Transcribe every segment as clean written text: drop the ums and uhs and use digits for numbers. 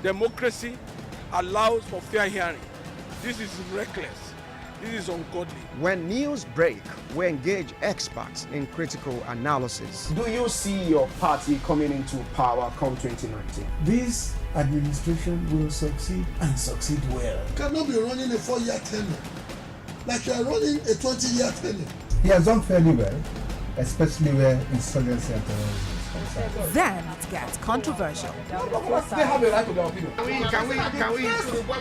democracy allows for fair hearing. This is reckless. This is ungodly. When news break, we engage experts in critical analysis. Do you see your party coming into power come 2019? This administration will succeed and succeed well. You cannot be running a 4-year tenure like you are running a 20-year tenure. He has done fairly well, especially where insurgency and terrorism is concerned. Then it gets controversial. They have a right to their opinion. Can we,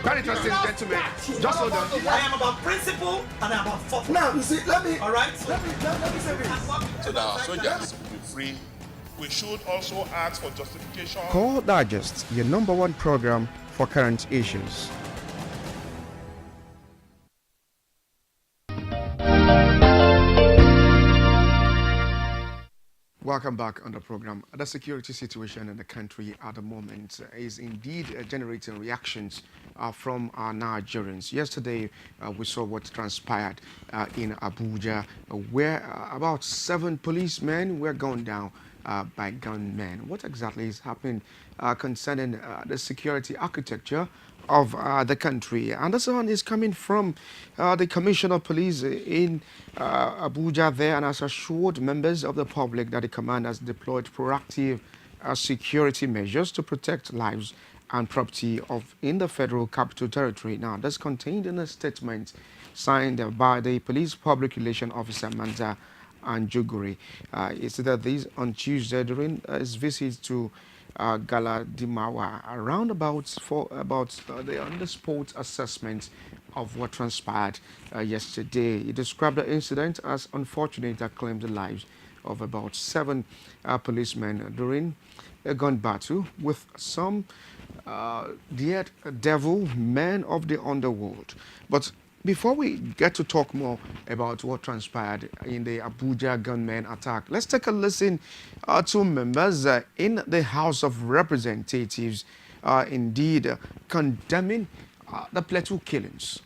very interesting gentlemen, just hold on. I am about principle and I'm about force. Now, you see, let me say this. So that our soldiers will be free. We should also ask for justification. Core Digest, your #1 program for current issues. Welcome back on the program. The security situation in the country at the moment is indeed generating reactions from our Nigerians. Yesterday, we saw what transpired in Abuja, where about 7 policemen were gunned down by gunmen. What exactly is happening concerning the security architecture of the country? And this one is coming from the Commissioner of Police in Abuja there, and has assured members of the public that the command has deployed proactive security measures to protect lives and property in the Federal Capital Territory. Now, that's contained in a statement signed by the Police Public Relations Officer Manza and Juguri. He said that this on Tuesday during his visit to Galadimawa, around about the on-the-spot assessment of what transpired yesterday. He described the incident as unfortunate that claimed the lives of about 7 policemen during a gun battle with some devil men of the underworld. But before we get to talk more about what transpired in the Abuja gunmen attack, let's take a listen to members in the House of Representatives indeed condemning the Plateau killings.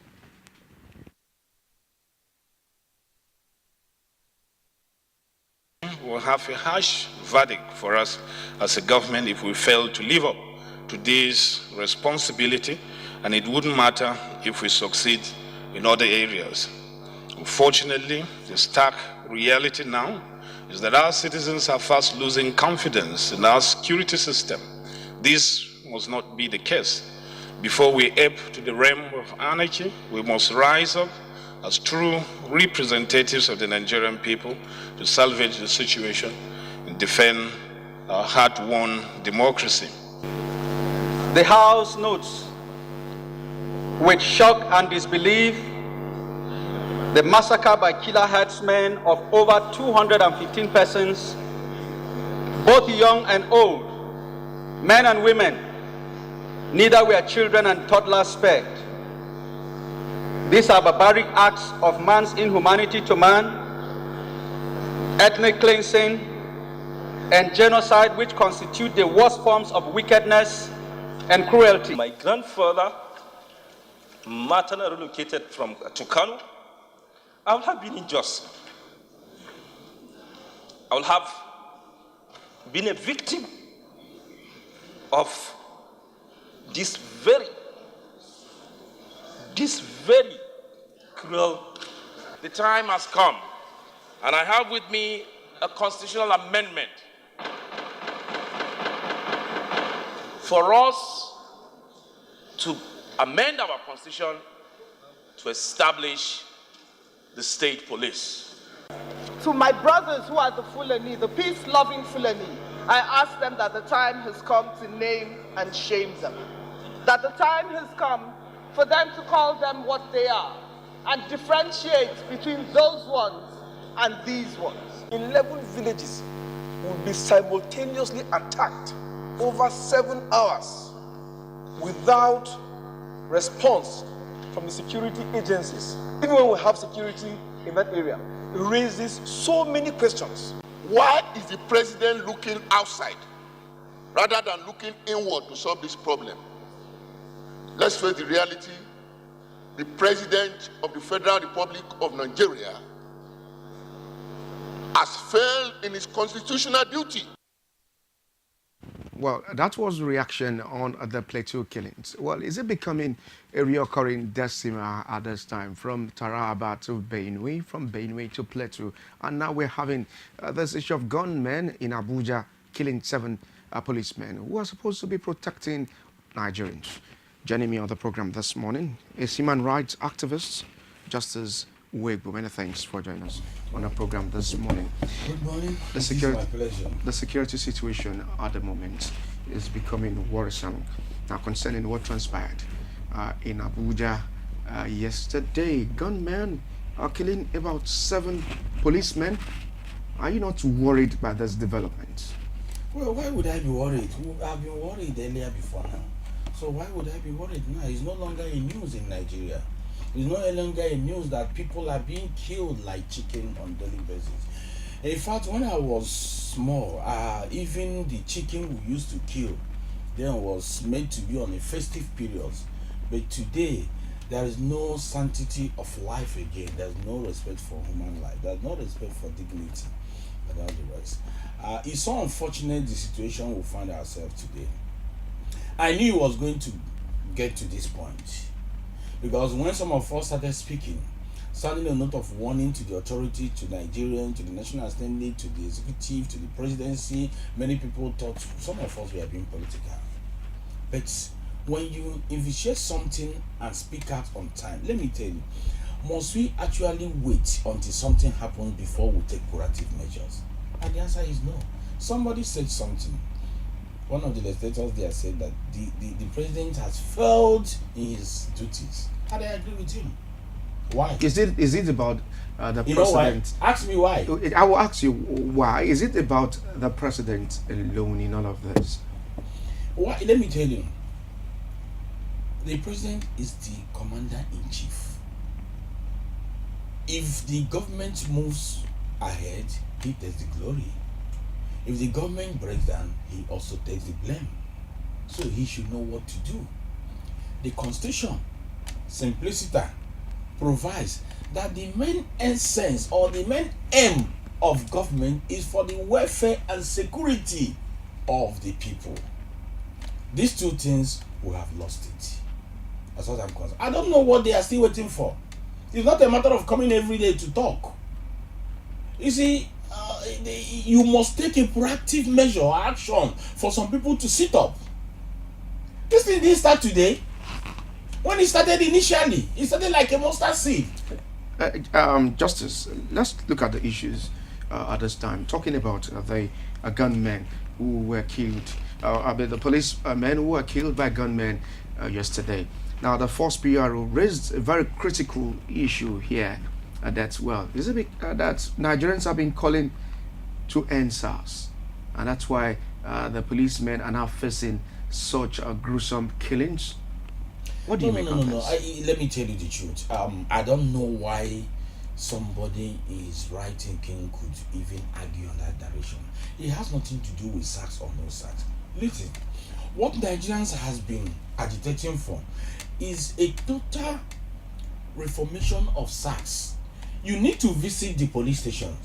Will have a harsh verdict for us as a government if we fail to live up to this responsibility, and it wouldn't matter if we succeed in other areas. Unfortunately, the stark reality now is that our citizens are fast losing confidence in our security system. This must not be the case. Before we ebb to the realm of anarchy, we must rise up as true representatives of the Nigerian people to salvage the situation and defend our hard-won democracy. The House notes with shock and disbelief the massacre by killer herdsmen of over 215 persons, both young and old, men and women. Neither were children and toddlers spared. These are barbaric acts of man's inhumanity to man, ethnic cleansing, and genocide, which constitute the worst forms of wickedness and cruelty. My grandfather, maternally relocated to Kano, I would have been unjust. I would have been a victim of this very cruel. The time has come, and I have with me a constitutional amendment for us to amend our constitution to establish the state police. To my brothers who are the Fulani, the peace-loving Fulani, I ask them that the time has come to name and shame them. That the time has come for them to call them what they are and differentiate between those ones and these ones. 11 villages will be simultaneously attacked over 7 hours without response from the security agencies. Even when we have security in that area, it raises so many questions. Why is the president looking outside rather than looking inward to solve this problem? Let's face the reality. The president of the Federal Republic of Nigeria has failed in his constitutional duty. Well, that was the reaction on the Plateau killings. Well, is it becoming a reoccurring decimal at this time, from Taraba to Benue, from Benue to Plateau, and now we're having this issue of gunmen in Abuja killing 7 policemen who are supposed to be protecting Nigerians. Joining me on the program this morning is human rights activist Justice Wegbu. Many thanks for joining us on the program this morning. Good morning. The security situation at the moment is becoming worrisome. Now, concerning what transpired in Abuja yesterday, gunmen are killing about 7 policemen. Are you not worried by this development? Well, why would I be worried? I've been worried earlier before now. So why would I be worried now? It's no longer a news in Nigeria. It's no longer a news that people are being killed like chicken on daily basis. In fact, when I was small, even the chicken we used to kill then was meant to be on a festive period. But today, there is no sanctity of life again. There's no respect for human life. There's no respect for dignity and all the rest. It's so unfortunate the situation we find ourselves today. I knew it was going to get to this point, because when some of us started speaking, sounding a note of warning to the authority, to Nigerians, to the National Assembly, to the executive, to the presidency, many people thought some of us were being political. But when you initiate something and speak out on time, let me tell you, must we actually wait until something happens before we take corrective measures? And the answer is no. Somebody said something. One of the legislators there said that the president has failed in his duties. And I agree with him. Why? Is it about the president? Know why? Ask me why. I will ask you why. Is it about the president alone in all of this? Why? Let me tell you. The president is the commander-in-chief. If the government moves ahead, he takes the glory. If the government breaks down, he also takes the blame. So he should know what to do. The Constitution, simplicity, provides that the main essence or the main aim of government is for the welfare and security of the people. These two things, we have lost it. That's what I'm concerned. I don't know what they are still waiting for. It's not a matter of coming every day to talk. You see, you must take a proactive measure or action for some people to sit up. This thing didn't start today. When it started initially, it started like a mustard seed. Justice, let's look at the issues at this time. Talking about the gunmen who were killed, the policemen who were killed by gunmen yesterday. Now, the Force PRO raised a very critical issue here. That's well, is it that Nigerians have been calling to end SARS, and that's why the policemen are now facing such gruesome killings? What do you make of this? Let me tell you the truth. I don't know why somebody is right thinking could even argue on that direction. It has nothing to do with SARS or no SARS. Listen, what Nigerians has been agitating for is a total reformation of SARS. You need to visit the police stations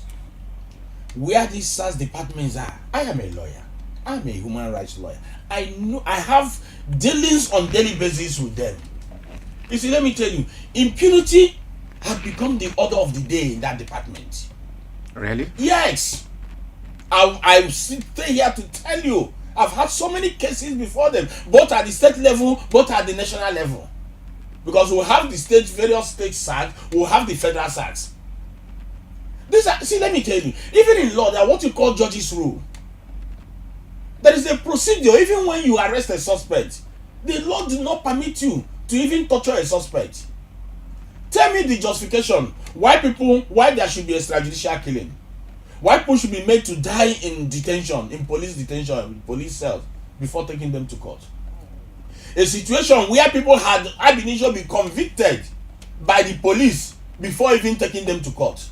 where these SARS departments are. I am a lawyer. I am a human rights lawyer. I know I have dealings on daily basis with them. You see, let me tell you, impunity has become the order of the day in that department. Really? Yes. I stay here to tell you, I've had so many cases before them, both at the state level, both at the national level. Because we'll have the various state SARS, we'll have the federal SARS. See, let me tell you, even in law, there are what you call judge's rule. There is a procedure, even when you arrest a suspect, the law does not permit you to even torture a suspect. Tell me the justification why there should be extrajudicial killing. Why people should be made to die in detention, in police detention, in police cells, before taking them to court. A situation where people had initially been convicted by the police before even taking them to court.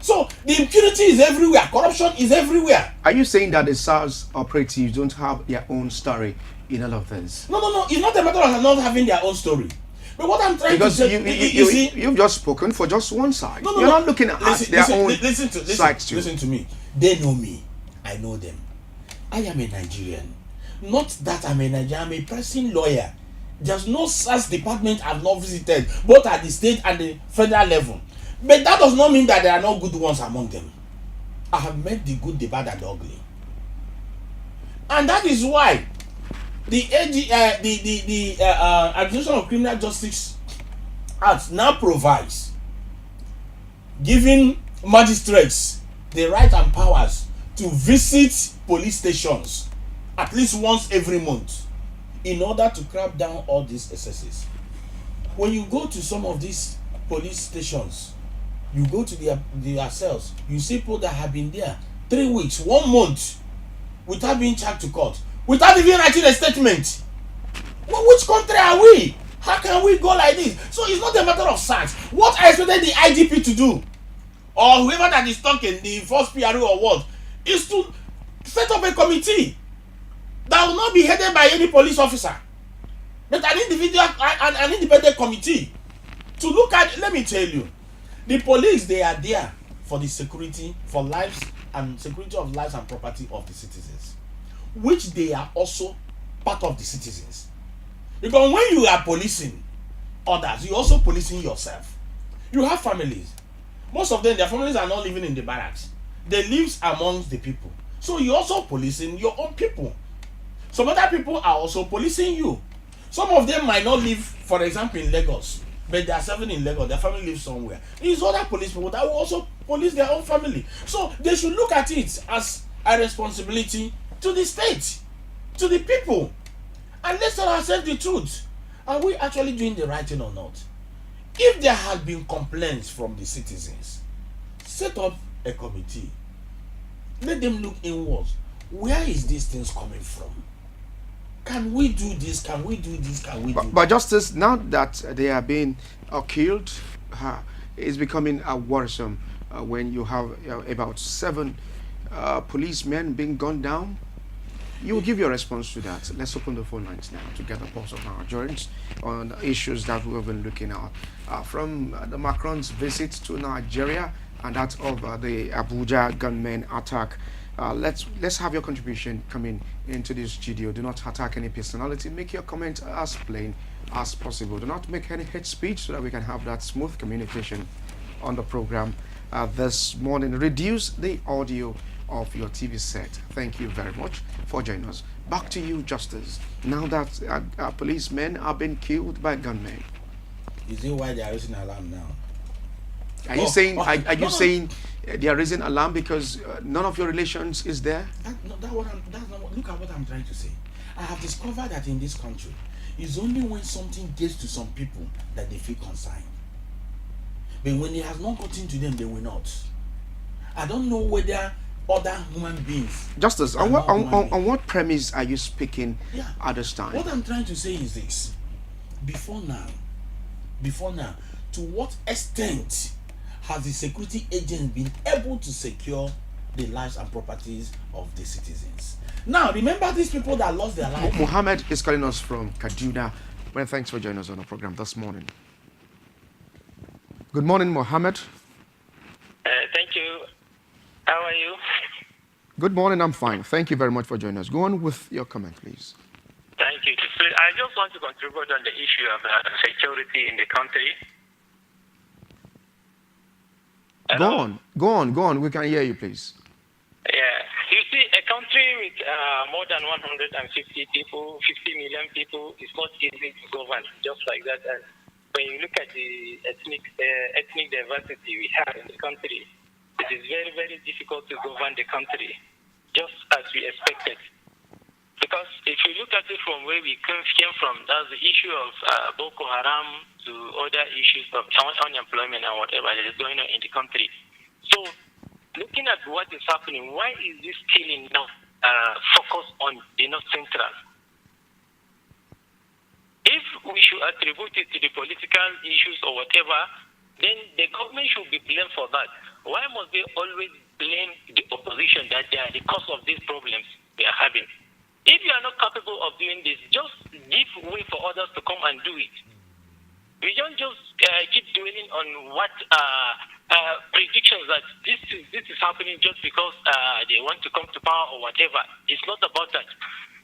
So the impunity is everywhere, corruption is everywhere. Are you saying that the SARS operatives don't have their own story in all of this? No. It's not a matter of not having their own story. But what I'm trying to say, you've just spoken for just one side. You're not looking at their own sides too. Listen to me. They know me. I know them. I am a Nigerian. Not that I'm a Nigerian, I'm a pressing lawyer. There's no such department I've not visited, both at the state and the federal level. But that does not mean that there are no good ones among them. I have met the good, the bad, and the ugly. And that is why the Administration of Criminal Justice Act now provides giving magistrates the right and powers to visit police stations at least once every month in order to crack down all these excesses. When you go to some of these police stations, you go to their cells, you see people that have been there 3 weeks, 1 month without being charged to court, without even writing a statement. Which country are we? How can we go like this? So it's not a matter of search. What I expected the IGP to do, or whoever that is talking, the first PRO or what, is to set up a committee that will not be headed by any police officer, but an individual, an independent committee to look at. Let me tell you, the police, they are there for the security, for lives and security of lives and property of the citizens, which they are also part of the citizens. Because when you are policing others, you also policing yourself. You have families. Most of them, their families are not living in the barracks. They live amongst the people. So you're also policing your own people. Some other people are also policing you. Some of them might not live, for example, in Lagos, but they are serving in Lagos. Their family lives somewhere. These other police people that will also police their own family. So they should look at it as a responsibility to the state, to the people. And let's tell ourselves the truth. Are we actually doing the right thing or not? If there have been complaints from the citizens, set up a committee. Let them look inwards. Where is these things coming from? Can we do this? Can we do this? Can we do that? But Justice, now that they are being killed, it's becoming worrisome when you have about 7 policemen being gunned down. You will give your response to that. Let's open the phone lines now to get a pulse of our joints on issues that we have been looking at. From the Macron's visit to Nigeria and that of the Abuja gunmen attack. Let's have your contribution coming into this studio. Do not attack any personality. Make your comment as plain as possible. Do not make any hate speech so that we can have that smooth communication on the program this morning. Reduce the audio of your TV set. Thank you very much for joining us. Back to you, Justice. Now that policemen are being killed by gunmen. Is it why they are raising alarm now? Are you saying? Are you saying they are raising alarm because none of your relations is there? Look at what I'm trying to say. I have discovered that in this country, it's only when something gets to some people that they feel concerned. But when it has not gotten to them, they will not. I don't know whether other human beings. Justice, on what premise are you speaking at this time? What I'm trying to say is this. Before now, to what extent has the security agent been able to secure the lives and properties of the citizens? Now, remember these people that lost their lives. Mohammed is calling us from Kaduna. Well, thanks for joining us on the program this morning. Good morning, Mohammed. Thank you. How are you? Good morning, I'm fine. Thank you very much for joining us. Go on with your comment, please. Thank you. I just want to contribute on the issue of security in the country. Go on. We can hear you, please. Yeah. You see, a country with more than 150 people, 50 million people, is not easy to govern just like that. And when you look at the ethnic diversity we have in the country, it is very, very difficult to govern the country, just as we expected. Because if you look at it from where we came from, that's the issue of Boko Haram to other issues of unemployment and whatever that is going on in the country. So, looking at what is happening, why is this killing now focused on the North Central? If we should attribute it to the political issues or whatever, then the government should be blamed for that. Why must they always blame the opposition that they are the cause of these problems they are having? If you are not capable of doing this, just give way for others to come and do it. We don't just keep dwelling on what predictions that this is happening just because they want to come to power or whatever. It's not about that.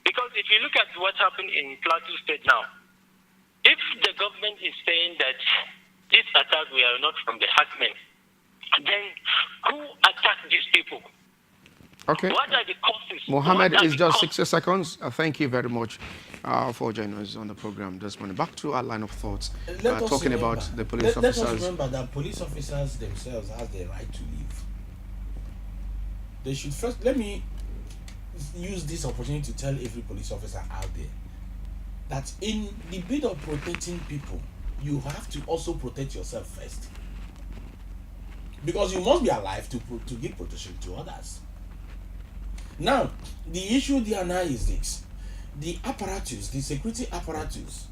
Because if you look at what happened in Plateau State now, if the government is saying that this attack were not from the herdsmen, then who attacked these people? Okay. What are the causes? Mohammed, is just 60 seconds. Thank you very much for joining us on the program this morning. Back to our line of thoughts, talking about the police officers. Let us remember that police officers themselves have the right to leave. They should first, let me use this opportunity to tell every police officer out there that in the bid of protecting people, you have to also protect yourself first. Because you must be alive to give protection to others. Now, the issue there now is this. The apparatus, the security apparatus,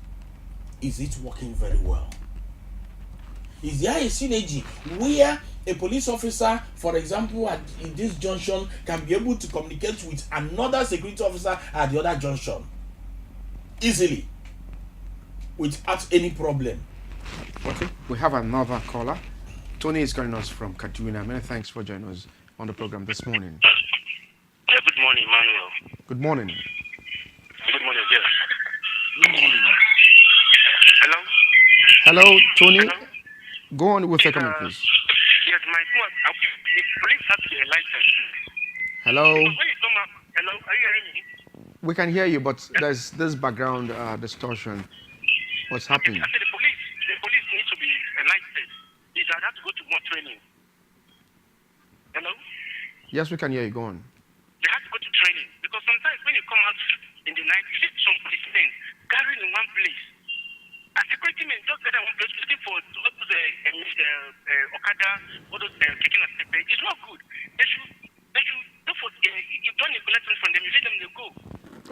is it working very well? Is there a synergy where a police officer, for example, in this junction, can be able to communicate with another security officer at the other junction easily, without any problem? Okay, we have another caller. Tony is calling us from Kaduna. Many thanks for joining us on the program this morning. Good morning, Manuel. Good morning. Good morning, yes. Hello? Hello, Tony. Hello? Go on with your comment, please. Yes, my phone. The police have to be enlightened. Hello. When you come up, hello, are you hearing me? We can hear you, but there's this background distortion. What's happening? I said the police need to be enlightened. They have to go to more training. Hello? Yes, we can hear you. Go on. They have to go to training because sometimes when you come out in the night, you see some policemen gathering in one place. A security men just gather in one place looking for all those Okada, all those taking a step. It's not good. They should look for you don't neglect from them. You let them go.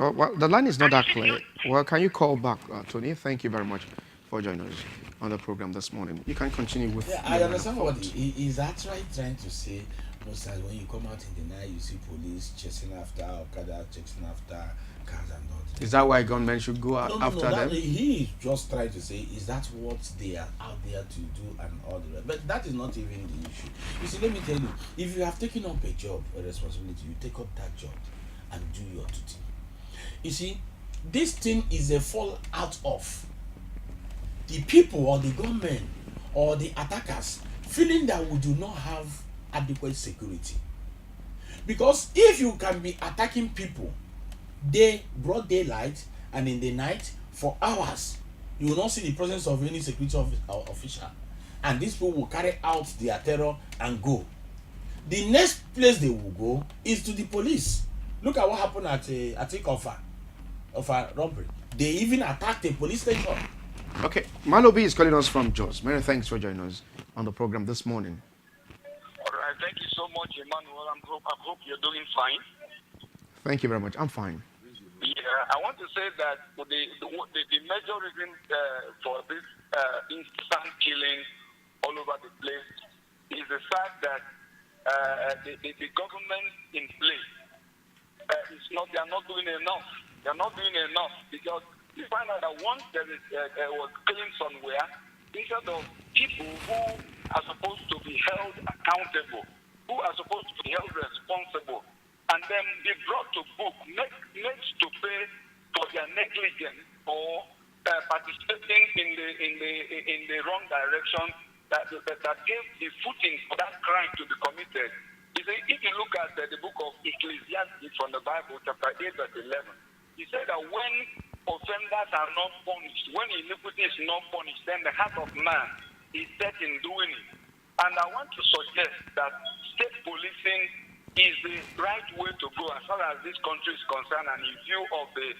Oh, well, the line is not that clear. Well, can you call back, Tony? Thank you very much for joining us on the program this morning. You can continue with. Yeah, I understand what is actually trying to say. Most times when you come out in the night, you see police chasing after Okada, chasing after cars and all. Is that why gunmen should go after them? He is just trying to say, is that what they are out there to do and all the rest? But that is not even the issue. You see, let me tell you, if you have taken up a job, a responsibility, you take up that job and do your duty. You see, this thing is a fall out of the people or the gunmen or the attackers feeling that we do not have adequate security. Because if you can be attacking people broad daylight and in the night for hours, you will not see the presence of any security official, and these people will carry out their terror and go. The next place they will go is to the police. Look at what happened at of a robbery. They even attacked a police station. Okay, Malobi is calling us from Jos. Many thanks for joining us on the program this morning. All right, thank you so much, Emmanuel. I hope you're doing fine. Thank you very much. I'm fine. Yeah, I want to say that the major reason for this instant killing all over the place is the fact that the government in place they are not doing enough. They are not doing enough because you find out that once there was killing somewhere, instead of people who are supposed to be held accountable, who are supposed to be held responsible, and then be brought to book, made to pay for their negligence or participating in the wrong direction that gave the footing for that crime to be committed. You see, if you look at the book of Ecclesiastes from the Bible, chapter 8, verse 11, he said that when offenders are not punished, when iniquity is not punished, then the heart of man is set in doing it. And I want to suggest that state policing is the right way to go as far as this country is concerned and in view of the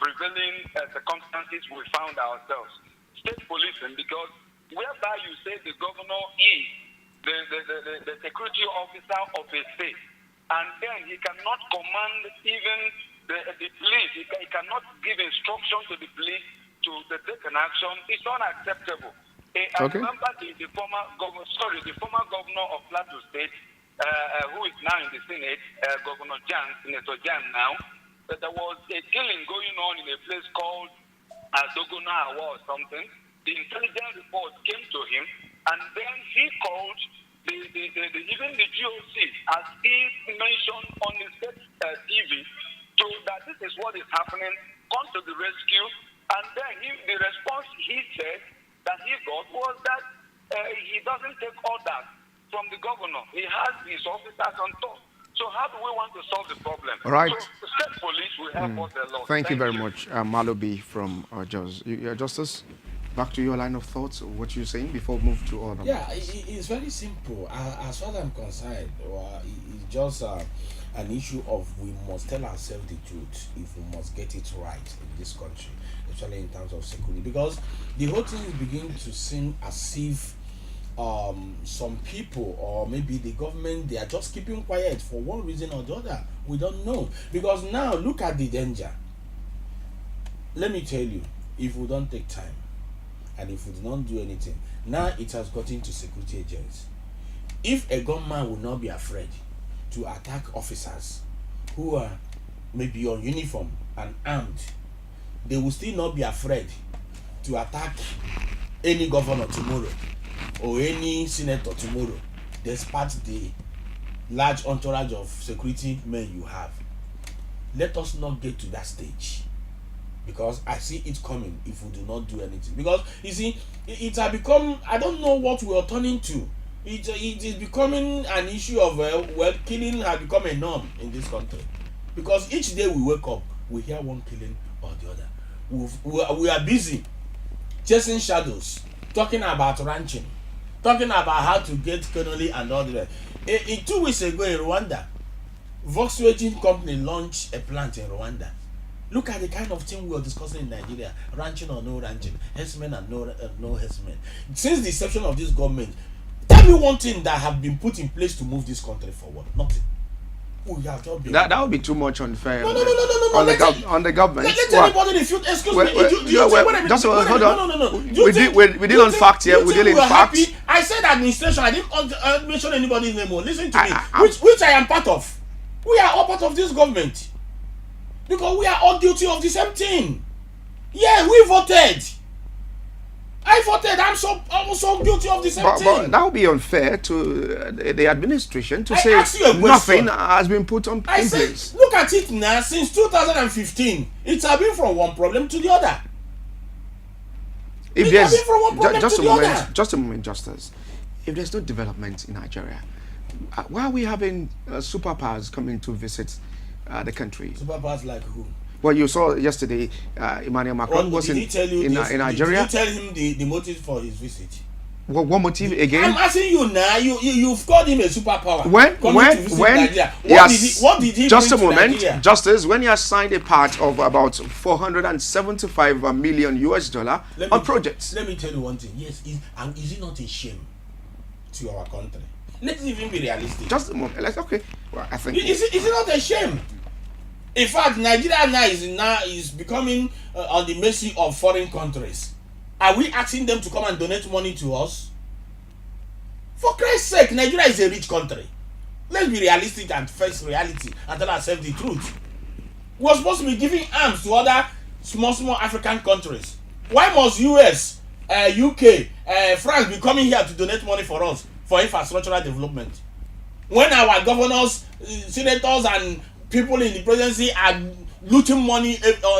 prevailing circumstances we found ourselves. State policing, because whereby you say the governor is the security officer of a state, and then he cannot command even the police, he cannot give instruction to the police to take an action. It's unacceptable. I remember the former governor of Plateau State, who is now in the Senate, Governor Jan, Senator Jan now, that there was a killing going on in a place called Dogona or something. the intelligence report came to him, and then he called even the GOC, as he mentioned on his TV, so that this is what is happening, come to the rescue. And then the response he said that he got was that he doesn't take orders from the governor. He has his officers on top. So how do we want to solve the problem? All right. So the state police will help us a lot. Thank you very much, Malobi from Jos. Justice, back to your line of thoughts, what you're saying before we move to other. Yeah, it's very simple. As far as I'm concerned, it's just an issue of we must tell ourselves the truth if we must get it right in this country, especially in terms of security. Because the whole thing is beginning to seem as if some people, or maybe the government, they are just keeping quiet for one reason or the other. We don't know. Because now, look at the danger. Let me tell you, if we don't take time, and if we do not do anything, now it has gotten to security agents. If a gunman will not be afraid to attack officers who are maybe on uniform and armed, they will still not be afraid to attack any governor tomorrow or any senator tomorrow, despite the large entourage of security men you have. Let us not get to that stage, because I see it coming if we do not do anything. Because you see, it has become, I don't know what we are turning to. It is becoming an issue of killing has become a norm in this country. Because each day we wake up, we hear one killing or the other. We are busy chasing shadows, talking about ranching, talking about how to get cannoli and all that. 2 weeks ago in Rwanda, Volkswagen company launched a plant in Rwanda. Look at the kind of thing we are discussing in Nigeria: ranching or no ranching, herdsmen and no herdsmen. Since the inception of this government, tell me one thing that have been put in place to move this country forward. Nothing. That would be too much unfair. No. On the government. Let anybody refute. Excuse me. Just hold on. No. We deal on fact here. We deal in facts. I said administration. I didn't mention anybody's name. Listen to me. Which I am part of. We are all part of this government. Because we are all guilty of the same thing. Yeah, we voted. I voted. I'm so guilty of the same thing. But that would be unfair to the administration to say nothing has been put in place. Look at it now. Since 2015, it has been from one problem to the other. Just a moment, Justice. If there's no development in Nigeria, why are we having superpowers coming to visit the country? Superpowers like who? Well, you saw yesterday, Emmanuel Macron was in Nigeria. Did you tell him the motive for his visit? What motive again? I'm asking you now. You've called him a superpower. When? What did he just bring a moment, to Nigeria? Justice. When he has signed a part of about $475 million on projects. Let me tell you one thing. Yes, is it not a shame to our country? Let's even be realistic. Just a moment. Okay. Well, I think. Is it not a shame? In fact, Nigeria now is becoming on the mercy of foreign countries. Are we asking them to come and donate money to us? For Christ's sake, Nigeria is a rich country. Let's be realistic and face reality and tell ourselves the truth. We're supposed to be giving arms to other small African countries. Why must US, UK, France be coming here to donate money for us for infrastructural development? When our governors, senators, and people in the presidency are looting money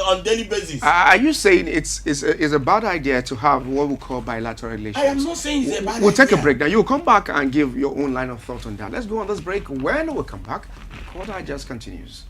on daily basis. Are you saying it's a bad idea to have what we call bilateral relations? I am not saying it's a bad idea. We'll take a break now. You'll come back and give your own line of thought on that. Let's go on this break. When we come back, Quarter Digest continues.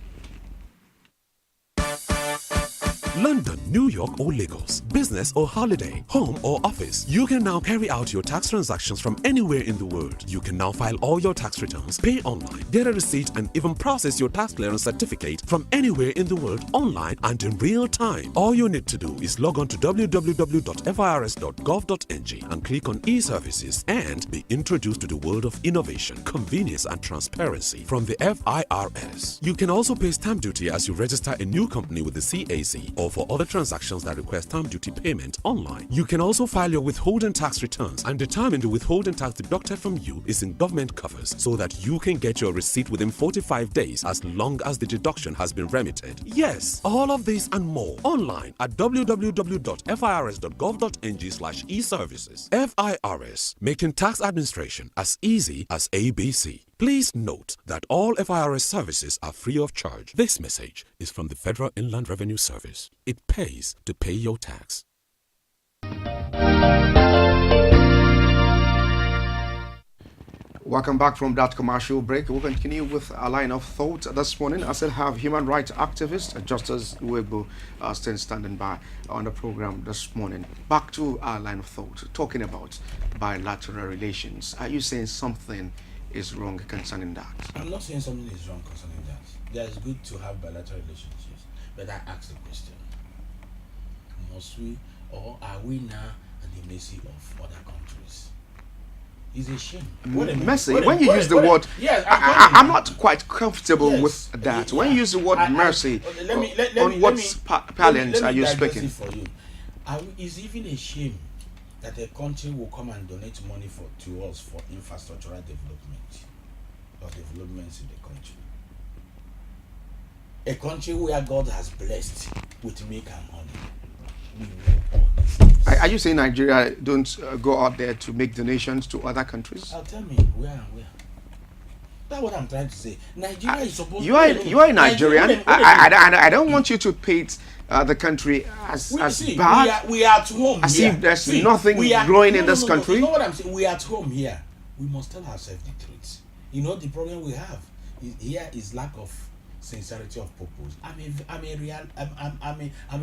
London, New York or Lagos, business or holiday, home or office, you can now carry out your tax transactions from anywhere in the world. You can now file all your tax returns, pay online, get a receipt and even process your tax clearance certificate from anywhere in the world online and in real time. All you need to do is log on to www.firs.gov.ng and click on e-services and be introduced to the world of innovation, convenience and transparency from the FIRS. You can also pay stamp duty as you register a new company with the CAC or or for other transactions that require stamp duty payment online. You can also file your withholding tax returns and determine the withholding tax deducted from you is in government coffers so that you can get your receipt within 45 days as long as the deduction has been remitted. Yes, all of this and more online at www.firs.gov.ng/e-services. FIRS, making tax administration as easy as ABC. Please note that all FIRS services are free of charge. This message is from the Federal Inland Revenue Service. It pays to pay your tax. Welcome back from that commercial break. We'll continue with a line of thought this morning. I still have human rights activist Justice Uwegbo still standing by on the program this morning. Back to our line of thought, talking about bilateral relations. Are you saying something is wrong concerning that? I'm not saying something is wrong concerning that. That is good to have bilateral relationships. But I ask the question, must we or are we now at the mercy of other countries? It's a shame. Mercy. When you use the word, I'm not quite comfortable with that. When you use the word mercy, on what parlance are you speaking? For you. It's even a shame that a country will come and donate money to us for infrastructural development or developments in the country. A country where God has blessed with milk and honey. We know all these things. Are you saying Nigeria don't go out there to make donations to other countries? Tell me where and where. That's what I'm trying to say. Nigeria is supposed you are a Nigerian. I don't want you to paint the country as bad. We are at home as here. If there's nothing growing in this country. You know what I'm saying? We are at home here. We must tell ourselves the truth. You know the problem we have here is lack of sincerity of purpose. I'm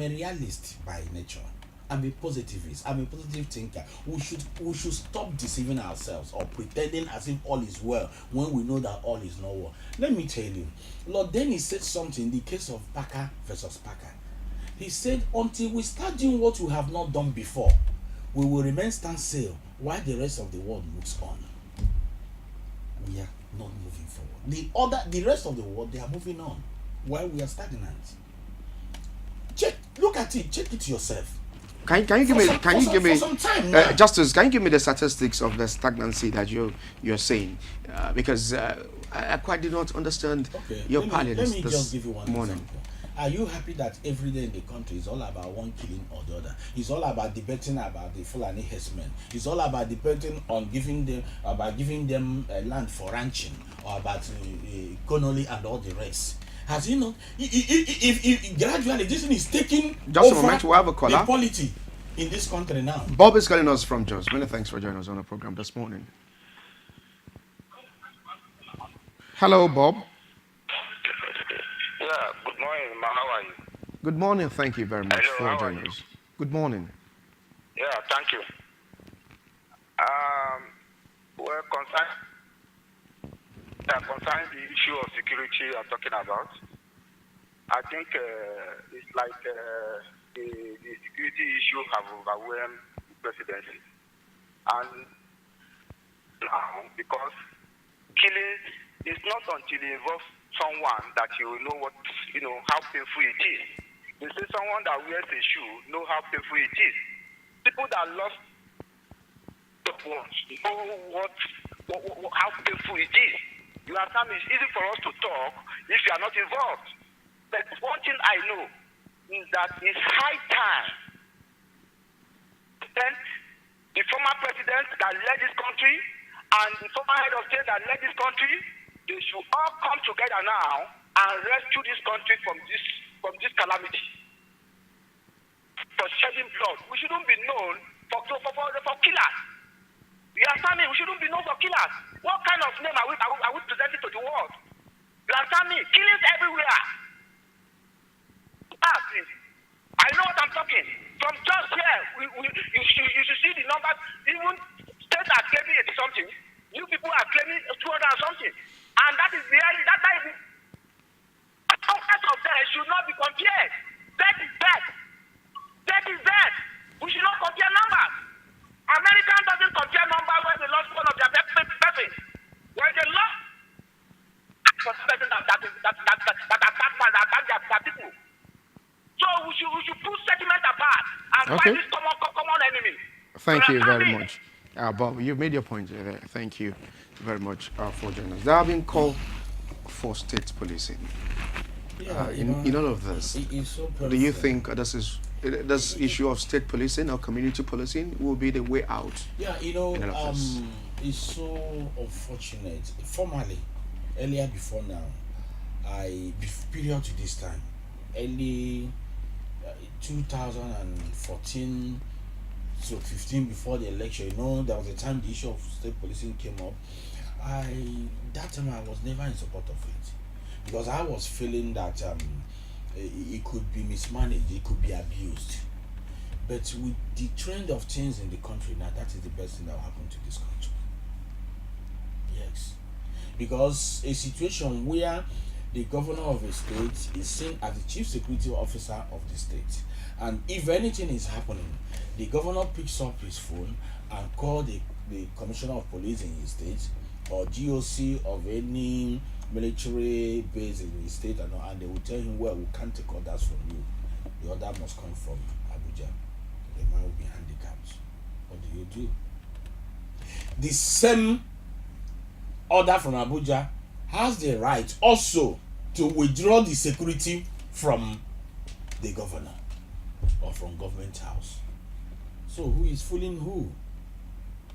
a realist by nature. I'm a positivist. I'm a positive thinker. We should stop deceiving ourselves or pretending as if all is well when we know that all is not well. Let me tell you, Lord Dennis said something in the case of Parker versus Parker. He said, until we start doing what we have not done before, we will remain standstill while the rest of the world moves on. We are not moving forward. The rest of the world, they are moving on while we are stagnant. Look at it. Check it yourself. Can you give me Justice? Can you give me the statistics of the stagnancy that you're saying? Because I quite did not understand your parlance this just give you one morning. Example. Are you happy that every day in the country is all about one killing or the other? It's all about debating about the Fulani herdsmen. It's all about debating on giving them land for ranching or about Connolly and all the rest. Has he not? If gradually this thing is taking just over a moment, we have a caller. The polity in this country now. Bob is calling us from Jos. Many thanks for joining us on the program this morning. Hello, Bob. Yeah, good morning, ma. How are you? Good morning. Thank you very much Hello, for joining us. Good morning. Yeah, thank you. Well, concerning the issue of security I'm talking about, I think it's like the security issue have overwhelmed the presidency. And now, because killing is not until it involves someone that you know how painful it is. You see someone that wears a shoe know how painful it is. People that lost loved ones know how painful it is. You understand? It's easy for us to talk if you are not involved. But one thing I know is that it's high time. Then the former president that led this country and the former head of state that led this country, they should all come together now and rescue this country from this calamity. For shedding blood, we shouldn't be known for killers. You understand me? We shouldn't be known for killers. What kind of name are we presenting to the world? You understand me? Killings everywhere. Please. I know what I'm talking. From just here, you should see the numbers. Even states are claiming 80 something. You people are claiming 200 and something. And that is the outcome of that should not be compared. That is bad. That is bad. We should not compare numbers. American doesn't compare numbers when they lost one of their person. When they lost person that attack their people. So we should and fight this common enemy. Thank you very much. Bob, you've made your point there. Thank you very much for joining us. There have been called for state policing. In all of this, do you think this issue of state policing or community policing will be the way out? Yeah, it's so unfortunate. Formally, earlier before now, period to this time, early 2014 to 15 before the election, there was a time the issue of state policing came up. That time I was never in support of it, because I was feeling that it could be mismanaged, it could be abused. But with the trend of things in the country now, that is the best thing that will happen to this country. Yes, because a situation where the governor of a state is seen as the chief security officer of the state, and if anything is happening, the governor picks up his phone and calls the commissioner of police in his state or GOC of any military base in his state, and they will tell him, well, we can't take orders from you. The order must come from Abuja. The man will be handicapped. What do? The same order from Abuja has the right also to withdraw the security from the governor or from government house. So who is fooling who?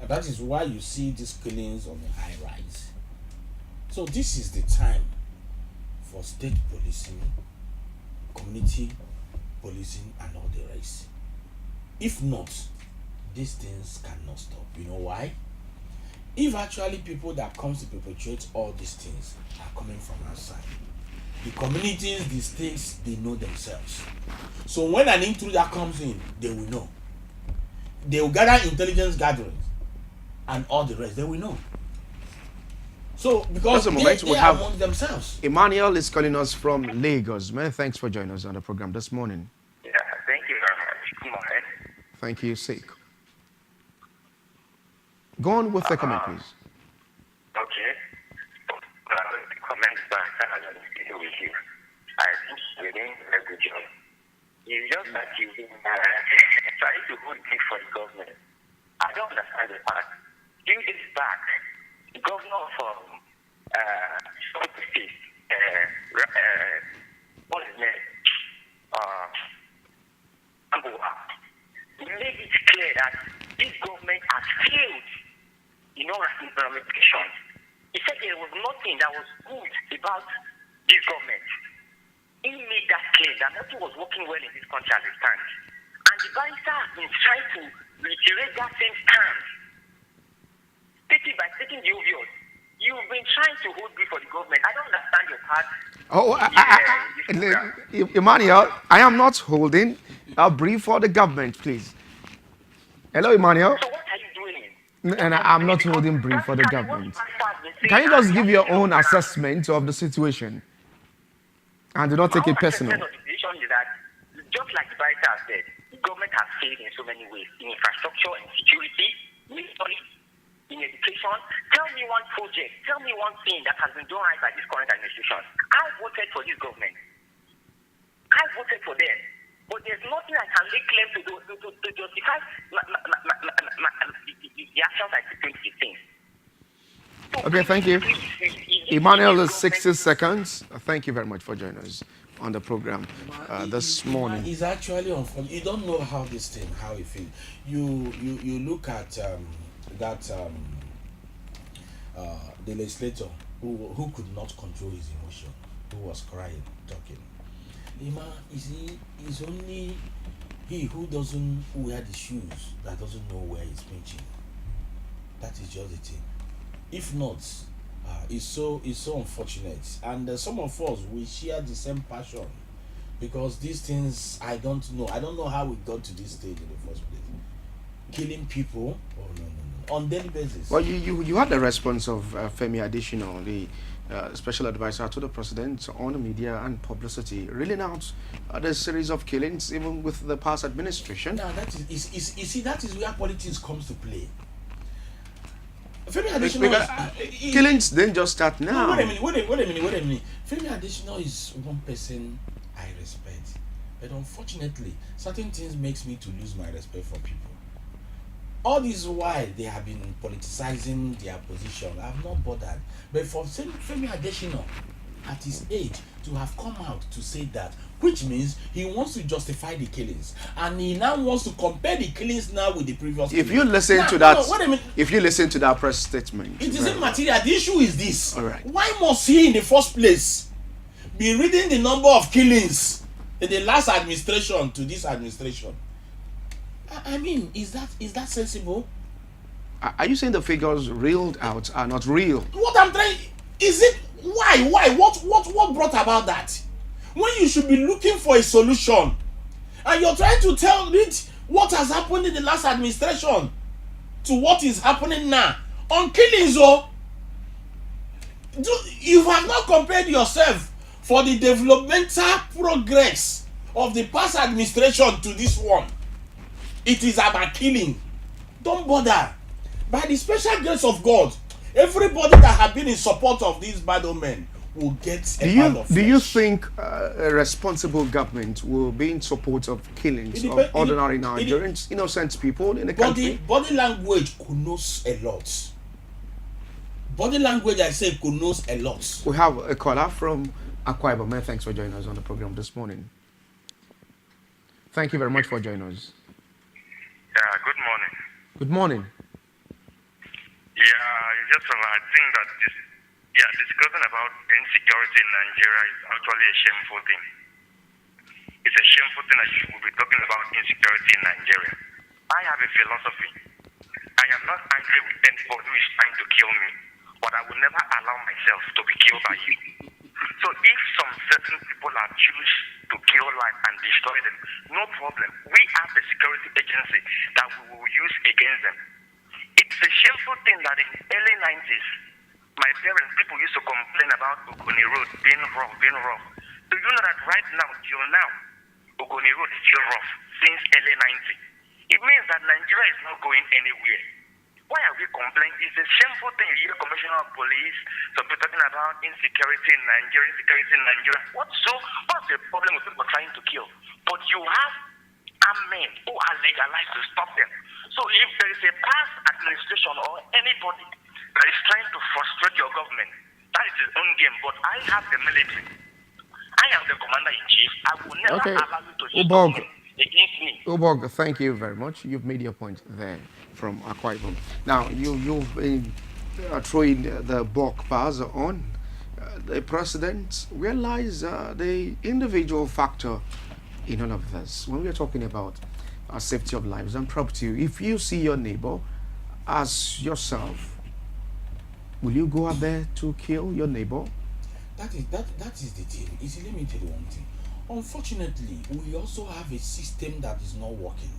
And that is why you see these killings on the high rise. So this is the time for state policing, community policing, and all the rest. If not, these things cannot stop. You know why? If actually people that comes to perpetrate all these things are coming from outside, the communities, the states, they know themselves. So when an intruder comes in, they will know. They will gather intelligence gatherings and all the rest. They will know. So because they are among themselves. Emmanuel is calling us from Lagos. Man, thanks for joining us on the program this morning. Yeah, thank you very much. Good morning. Thank you, Sake. Go on with the comment, please. Okay. The comments that I agree with you. I think you're doing a very good job. It's just that you've been trying to hold big for the government. I don't understand the part. Few days back, the governor from some state, what is his name? Abuja, made it clear that this government has failed implementation. He said there was nothing that was good about this government. He made that clear that nothing was working well in this country as it stands. And the barrister has been trying to reiterate that same stance. Stating the obvious. You've been trying to hold brief for the government. I don't understand your part. Emmanuel, I am not holding a brief for the government, please. Hello, Emmanuel. So what are you doing? And I'm not holding brief for the government. Can you just give your own assessment of the situation and do not take it personal? My assessment of the situation is that, just like the barrister has said, the government has failed in so many ways, in infrastructure, in security, military, in education. Tell me one project, tell me one thing that has been done right by this current administration. I voted for this government. I voted for them. But there's nothing I can lay claim to justify the actions I took in 2015. Okay, thank you. Emmanuel is 60 seconds. Thank you very much for joining us on the program this morning. It's actually unfortunate. You don't know how this thing, how it feels. You look at the legislator who could not control his emotion, who was crying, talking. It's only he who doesn't wear the shoes that doesn't know where he's pinching. That is just the thing. If not, it's so unfortunate. And some of us, we share the same passion, because these things, I don't know how we got to this stage in the first place. Killing people, no, on daily basis. Well, you had the response of Femi Adesina, the special advisor to the president on the media and publicity, reeling out the series of killings, even with the past administration. Now that is that is where politics comes to play. Femi Adesina killings didn't just start now. No, wait a minute. Femi Adesina is one person I respect. But unfortunately, certain things makes me to lose my respect for people. All this while they have been politicizing their position, I've not bothered. But for Femi Adesina, at his age, to have come out to say that, which means he wants to justify the killings, and he now wants to compare the killings now with the previous. If killings. you listen now, to that, wait a minute. if you listen to that press statement, it isn't material. The issue is this: all right. Why must he, in the first place, be reading the number of killings in the last administration to this administration? I mean, is that sensible? Are you saying the figures reeled out are not real? What I'm trying is it why what brought about that? When you should be looking for a solution, and you're trying to tell it what has happened in the last administration to what is happening now on killings. You have not compared yourself for the developmental progress of the past administration to this one. It is about killing. Don't bother. By the special grace of God, everybody that have been in support of these bad men will get a pound of flesh. Do you think a responsible government will be in support of killings of ordinary Nigerians, innocent people in the country? Body language connotes a lot. Body language, I say, connotes a lot. We have a caller from Akwa Ibom. Thanks for joining us on the program this morning. Thank you very much for joining us. Yeah, good morning. Good morning. Yeah, I think that discussing about insecurity in Nigeria is actually a shameful thing. It's a shameful thing that you will be talking about insecurity in Nigeria. I have a philosophy. I am not angry with anybody who is trying to kill me, but I will never allow myself to be killed by you. So if some certain people are choose to kill life and destroy them, no problem. We have the security agency that we will use against them. It's a shameful thing that in the early 90s, my parents, people used to complain about Ogoni Road being rough. Do you know that right now, till now, Ogoni Road is still rough since early 90s? It means that Nigeria is not going anywhere. Why are we complaining? It's a shameful thing. You hear Commissioner of Police, so we're talking about insecurity in Nigeria. What's the problem with people trying to kill? But you have armed men who are legalized to stop them. So if there is a past administration or anybody that is trying to frustrate your government, that is his own game. But I have the military. I am the commander-in-chief. I will never allow you to stop me against me. Ubog, thank you very much. You've made your point there from Akwa Ibom. Now, you've been throwing the bulk bars on the president. Realize the individual factor in all of this. When we are talking about safety of lives and property, if you see your neighbor as yourself, will you go out there to kill your neighbor? That is the thing. Let me tell you one thing. Unfortunately, we also have a system that is not working.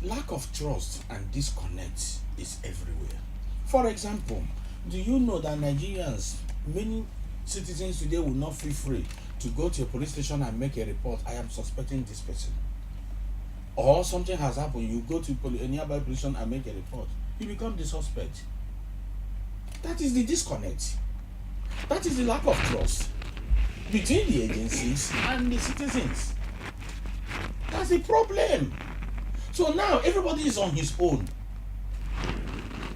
Lack of trust and disconnect is everywhere. For example, do you know that Nigerians, many citizens today will not feel free to go to a police station and make a report, I am suspecting this person. Or something has happened, you go to a nearby police station and make a report, you become the suspect. That is the disconnect. That is the lack of trust between the agencies and the citizens. That's the problem. So now everybody is on his own.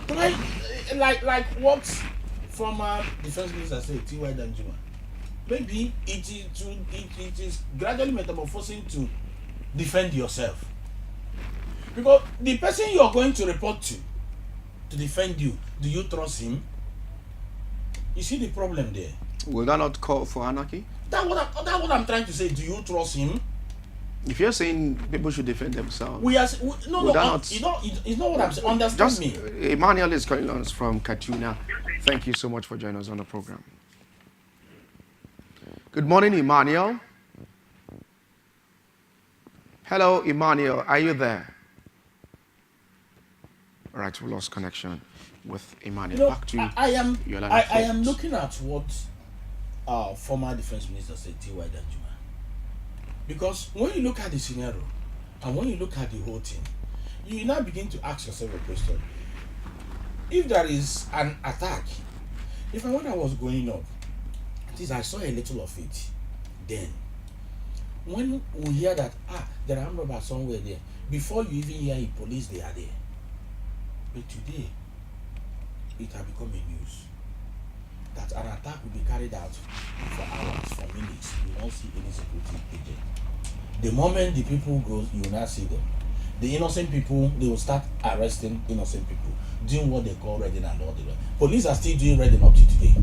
Like what former defense minister said, T.Y. Danjuma. Maybe it is gradually metamorphosing to defend yourself. Because the person you are going to report to defend you, do you trust him? You see the problem there. Will that not call for anarchy? That's what I'm trying to say. Do you trust him? If you're saying people should defend themselves, it's not what I'm saying. Understand me. Emmanuel is calling us from Katuna. Thank you so much for joining us on the program. Good morning, Emmanuel. Hello, Emmanuel. Are you there? All right, we lost connection with Emmanuel. Back to you. I am looking at what former defense minister said, T.Y. Danjuma. Because when you look at the scenario and when you look at the whole thing, you now begin to ask yourself a question. If there is an attack, when I was growing up, at least I saw a little of it then. When we hear that there are armed robbers somewhere there, before you even hear a police, they are there. But today, it has become a news that an attack will be carried out for hours, for minutes. You won't see any security agent. The moment the people go, you will not see them. The innocent people, they will start arresting innocent people, doing what they call raiding and all the rest. Police are still doing raiding up to today.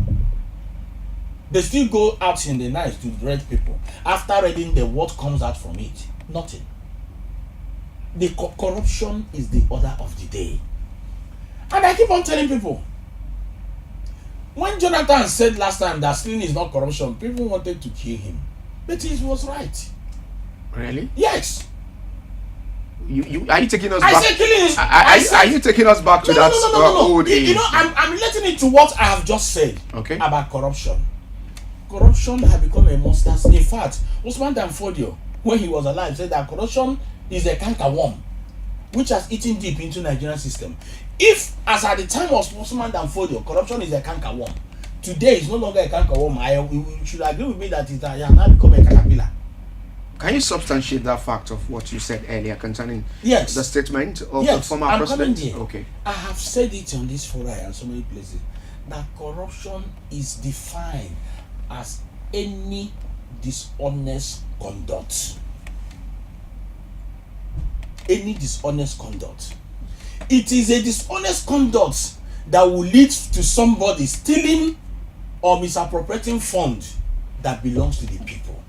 They still go out in the night to raid people. After raiding, what comes out from it? Nothing. The corruption is the order of the day. And I keep on telling people, when Jonathan said last time that stealing is not corruption, people wanted to kill him. But he was right. Really? Yes. Are you taking us I back? said killing is. Are you taking us back to that old age? You know, I'm relating it to what I have just said. Okay. About corruption. Corruption has become a monster. In fact, Usman Danfodio, when he was alive, said that corruption is a cankerworm which has eaten deep into Nigerian system. If, as at the time of Usman Danfodio, corruption is a cankerworm, today it's no longer a cankerworm. You should agree with me that it has now become a caterpillar. Can you substantiate that fact of what you said earlier concerning the statement of the former president? Okay. I have said it on this forum and so many places that corruption is defined as any dishonest conduct. Any dishonest conduct. It is a dishonest conduct that will lead to somebody stealing or misappropriating funds that belongs to the people.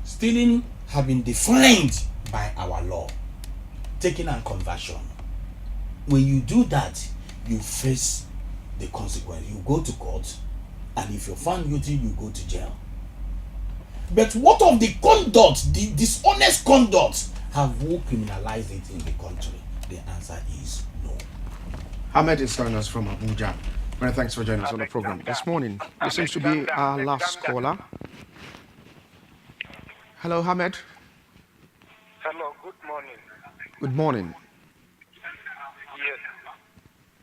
Stealing have been defined by our law. Taking and conversion. When you do that, you face the consequence. You go to court, and if you're found guilty, you go to jail. But what of the conduct, the dishonest conduct? Have we criminalized it in the country? The answer is no. Ahmed is joining us from Abuja. Many thanks for joining us on the program this morning. This seems to be our last caller. Hello, Ahmed. Hello, good morning. Good morning.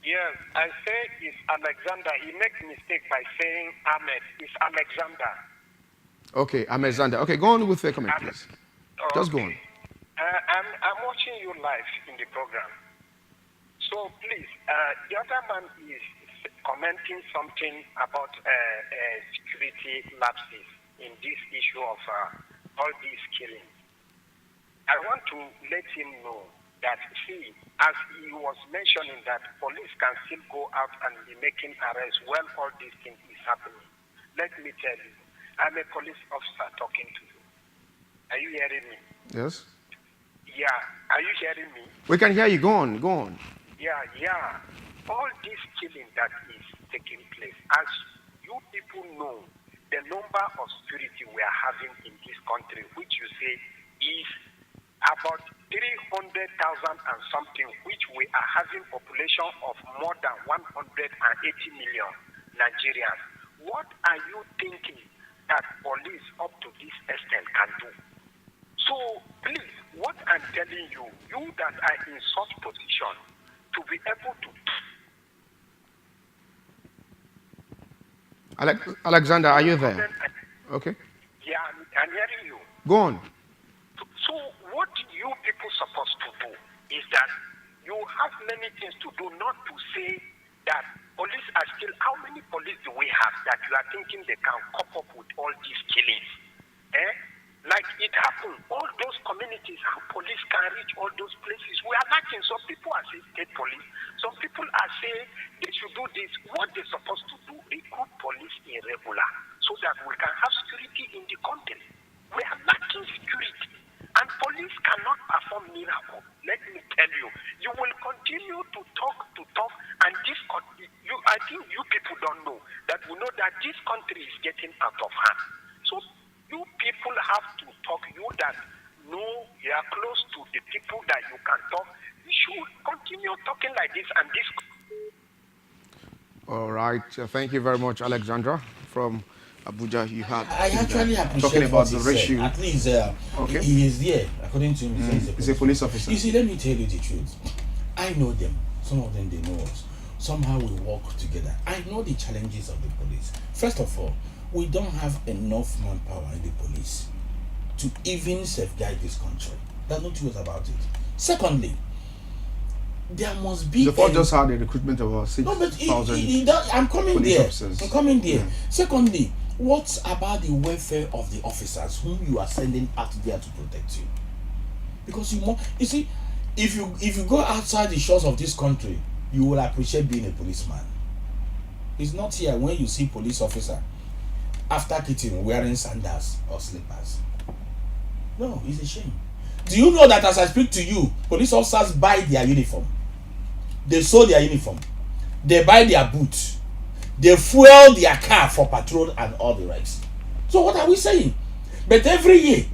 Yes, I say it's Alexander. He makes mistake by saying Ahmed. It's Alexander. Okay, Alexander. Okay, go on with the comment, please. Just go on. I'm watching you live in the program. So please, the other man is commenting something about security lapses in this issue of all these killings. I want to let him know that, see, as he was mentioning that police can still go out and be making arrests while all these things is happening. Let me tell you, I'm a police officer talking to you. Are you hearing me? Yes. Yeah. Are you hearing me? We can hear you. Go on. Go on. Yeah. All this killing that is taking place, as you people know, the number of security we are having in this country, which you say is about 300,000 and something, which we are having population of more than 180 million Nigerians. What are you thinking that police up to this extent can do? So please, what I'm telling you, you that are in such position to be able to. Alexander, are you there? Okay. Yeah, I'm hearing you. Go on. So what you people supposed to do is that you have many things to do, not to say that police are still. How many police do we have that you are thinking they can cope up with all these killings? Like it happened, all those communities, how police can reach all those places. We are lacking. Some people are saying state police. Some people are saying they should do this. What they're supposed to do, recruit police irregular so that we can have security in the country. We are lacking security. And police cannot perform miracles. Let me tell you, you will continue to talk, and this, I think you people don't know that we know that this country is getting out of hand. So you people have to talk, you that know you are close to the people that you can talk, you should continue talking like this and this. All right. Thank you very much, Alexandra, from Abuja. You had I actually appreciate talking about the what he ratio. said. At least he is there, according to him. He's a police officer. You see, let me tell you the truth. I know them. Some of them, they know us. Somehow we work together. I know the challenges of the police. First of all, we don't have enough manpower in the police. to even safeguard this country. There's no two ways about it. Secondly, there must be. The fort just had a recruitment of about 6,000. I'm coming there. Officers. I'm coming there. Yeah. Secondly, what about the welfare of the officers whom you are sending out there to protect you? Because you see, if you go outside the shores of this country, you will appreciate being a policeman. It's not here when you see police officer after kitchen wearing sandals or slippers. No, it's a shame. Do you know that as I speak to you, police officers buy their uniform, they sew their uniform, they buy their boots, they fuel their car for patrol and all the rest. So what are we saying? But every year,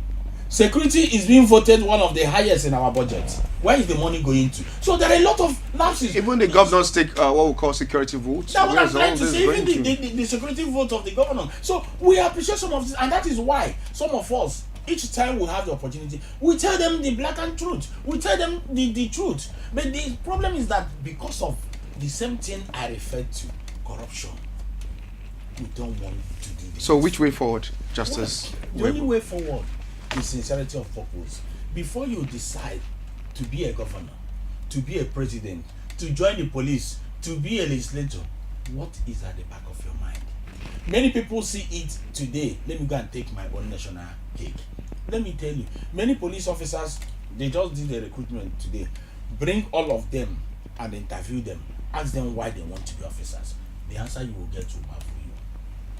security is being voted one of the highest in our budget. Where is the money going to? So there are a lot of lapses. Even the governors take what we call security votes. That's what I'm trying to say. Even the security vote of the governor. So we appreciate some of this, and that is why some of us, each time we have the opportunity, we tell them the black and truth. We tell them the truth. But the problem is that because of the same thing I referred to, corruption, we don't want to do this. So which way forward, Justice? The only way forward is sincerity of purpose. Before you decide to be a governor, to be a president, to join the police, to be a legislator, what is at the back of your mind? Many people see it today. Let me go and take my own national cake. Let me tell you, many police officers, they just did a recruitment today. Bring all of them and interview them. Ask them why they want to be officers. The answer you will get will have for you.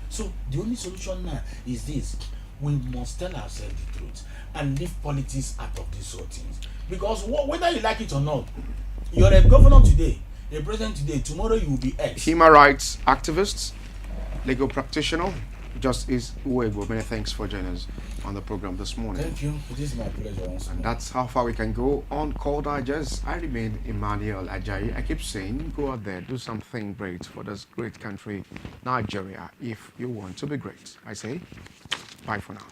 So the only solution now is this: we must tell ourselves the truth and leave politics out of these sort of things. Because whether you like it or not, you're a governor today, a president today, tomorrow you will be ex. Human rights activists, legal practitioner, Justice Uwego. Many thanks for joining us on the program this morning. Thank you. It is my pleasure. And that's how far we can go on Call Digest. I remain Emmanuel Ajayi. I keep saying, go out there, do something great for this great country, Nigeria, if you want to be great. I say, bye for now.